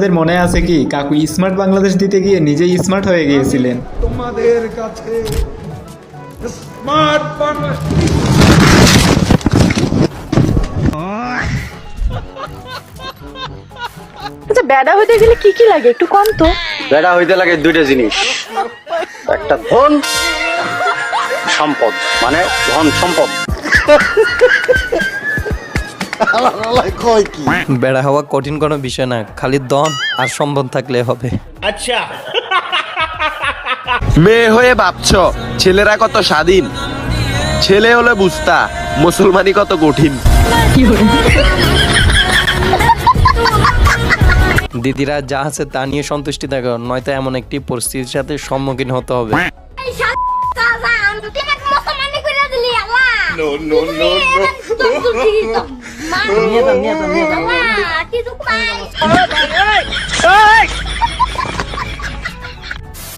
আপনাদের মনে আছে কি কাকু স্মার্ট বাংলাদেশ দিতে গিয়ে নিজেই স্মার্ট হয়ে গিয়েছিলেন। তোমাদের কাছে স্মার্ট বাংলাদেশ আচ্ছা, বেড়া হইতে গেলে কি কি লাগে একটু কম তো? বেড়া হইতে লাগে দুইটা জিনিস, একটা ধন সম্পদ, মানে ধন সম্পদ। বেড়া হওয়া কঠিন কোনো বিষয় না, খালি দম আর সম্পদ থাকলে হবে। মেয়ে হয়ে ভাবছ ছেলেরা কত স্বাধীন, ছেলে হলে বুঝতা মুসলমানি কত কঠিন। দিদিরা যা আছে তা নিয়ে সন্তুষ্টি থাকো, নয়তো এমন একটি পরিস্থিতির সাথে সম্মুখীন হতে হবে।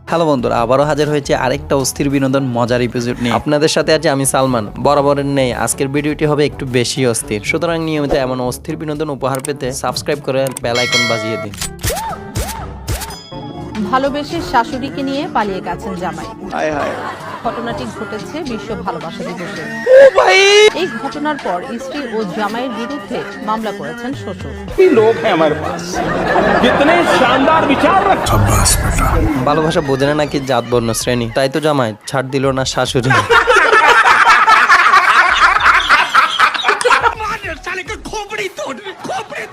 হ্যালো বন্ধুরা, আবারও হাজির হয়েছে আরেকটা অস্থির বিনোদন মজার এপিসোড নিয়ে। আপনাদের সাথে আছে আমি সালমান। বরাবরের নেই, আজকের ভিডিওটি হবে একটু বেশি অস্থির, সুতরাং নিয়মিত এমন অস্থির বিনোদন উপহার পেতে সাবস্ক্রাইব করে বেল আইকন বাজিয়ে দিন। ভালোবেসে শাশুড়িকে নিয়ে পালিয়ে গেছেন জামাই। ঘটনাটি ঘটেছে বিশ্ব ভালোবাসা দিবসে। এই ঘটনার পর স্ত্রী ও জামাইয়ের বিরুদ্ধে মামলা করেছেন শ্বশুর। ভালোবাসা বোঝে না নাকি জাত বর্ণ শ্রেণী, তাই তো জামাই ছাড় দিল না শাশুড়ি।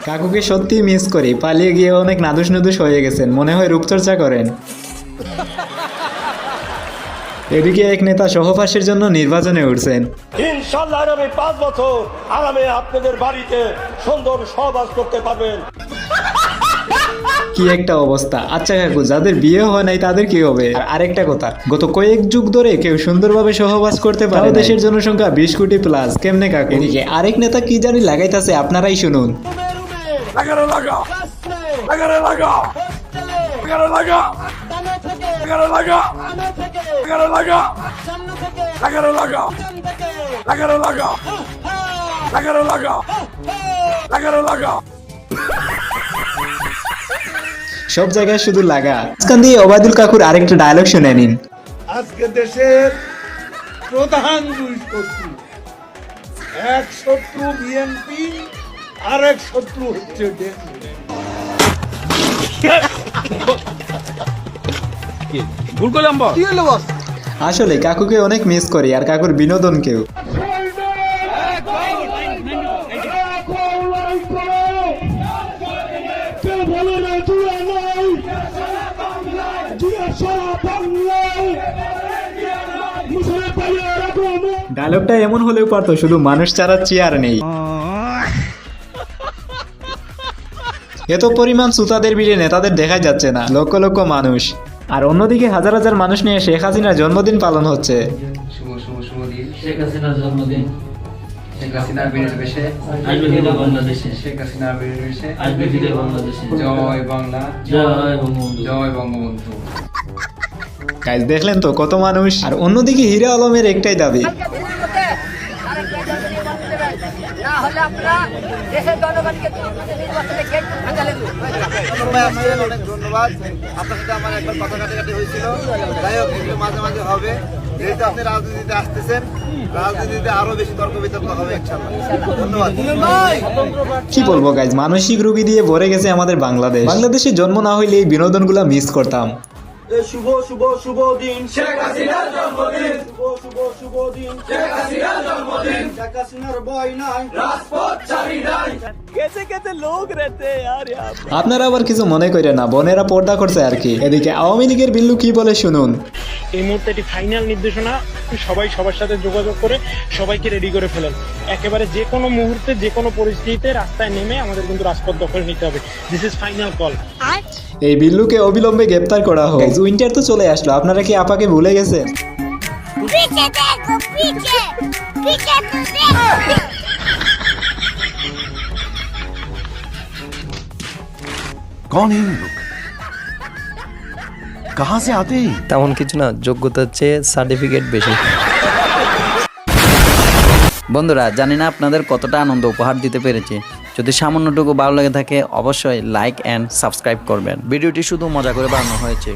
কাকুকে সত্যি মিস করি, পালিয়ে গিয়ে অনেক নাদুস নুদুস হয়ে গেছেন, মনে হয় রূপচর্চা করেন। এদিকে এক নেতা সহবাসের জন্য নির্বাচনে উঠছেন। ইনশাআল্লাহ আগামী 5 বছর আরামে আপনাদের বাড়িতে সুন্দর সহবাস করতে পারবেন। কি একটা অবস্থা। আচ্ছা কাকু, যাদের বিয়ে হয় নাই তাদের কি হবে? আর আরেকটা কথা, গত কয়েক যুগ ধরে কেউ সুন্দরভাবে সহবাস করতে পারে, দেশের জনসংখ্যা 20 কোটি প্লাস। কেমনে কাকু? এদিকে আরেক নেতা কি জানি লাগাইতাছে, আপনারাই শুনুন। সব জায়গায় শুধু লাগা। আজকাল দিয়ে ওবায়দুল কাকুর আরেকটা ডায়লগ শুনে নিন। আজকে দেশের প্রধান দুই শত্রু, এক শত্রু বিএনপি, আরেক শত্রু হচ্ছে ডেঙ্গু। আসলে কাকুকে অনেক মিস করি, আর কাকুর বিনোদনকেও। ডায়লগটা এমন হলেও পারতো, শুধু মানুষ ছাড়া চেয়ার নেই। এত পরিমাণ সুতাদের ভিড়ে নেতাদের দেখা যাচ্ছে না, লক্ষ লক্ষ মানুষ। আর অন্যদিকে হাজার হাজার মানুষ নিয়ে শেখ হাসিনার জন্মদিন পালন হচ্ছে। শেখ হাসিনার জন্মদিন, শেখ হাসিনার বীরের বেশে আসবে ফিরে বাংলাদেশে, শেখ হাসিনার বীরের বেশে আসবে ফিরে বাংলাদেশে। জয় বাংলা, জয় বঙ্গবন্ধু, জয় বঙ্গবন্ধু। গাইস দেখলেন তো কত মানুষ। আর অন্যদিকে হিরা আলমের একটাই দাবি, অনেক ধন্যবাদ, আপনার সাথে আমার একবার কথা কাটাকাটি হয়েছিল। যাই হোক, এগুলো মাঝে মাঝে হবে, যেহেতু আপনি রাজনীতিতে আসতেছেন, রাজনীতিতে আরো বেশি তর্ক বিতর্ক হবে ইনশাআল্লাহ। ধন্যবাদ। কি বলবো গাইজ, মানসিক রোগী দিয়ে ভরে গেছে আমাদের বাংলাদেশ। বাংলাদেশে জন্ম না হইলে এই বিনোদনগুলো মিস করতাম। শুভ শুভ শুভ দিন শেখ হাসিনার জন্মদিন, শুভ শুভ শুভ দিন শেখ হাসিনার জন্মদিন। শেখ হাসিনার বই নাই, রাজপথ ছাড়ি নাই। আপনারা আবার কিছু মনে করেন না, বোনেরা পর্দা করছে আর কি। এদিকে আওয়ামী লীগের বিল্লু কি বলে শুনুন। এই মুহূর্তে এটি ফাইনাল নির্দেশনা, সবাই সবার সাথে যোগাযোগ করে সবাইকে রেডি করে ফেলেন। একেবারে যে কোনো মুহূর্তে যে কোনো পরিস্থিতিতে রাস্তায় নেমে আমাদের কিন্তু রাজপথ দখল নিতে হবে। This is final call. এই বিল্লুকে অবিলম্বে গ্রেপ্তার করা হোক। উইন্টার তো চলে আসলো, আপনারা কি আপাকে ভুলে গেছেন? कौन है ये लोग, कहां से आते हैं? তেমন কিছু না, যোগ্যতার চেয়ে সার্টিফিকেট বেশি। বন্ধুরা, জানি না আপনাদের কতটা আনন্দ উপহার দিতে পেরেছি। যদি সামান্যটুকু ভালো লেগে থাকে অবশ্যই লাইক অ্যান্ড সাবস্ক্রাইব করবেন। ভিডিওটি শুধু মজা করে বানানো হয়েছে।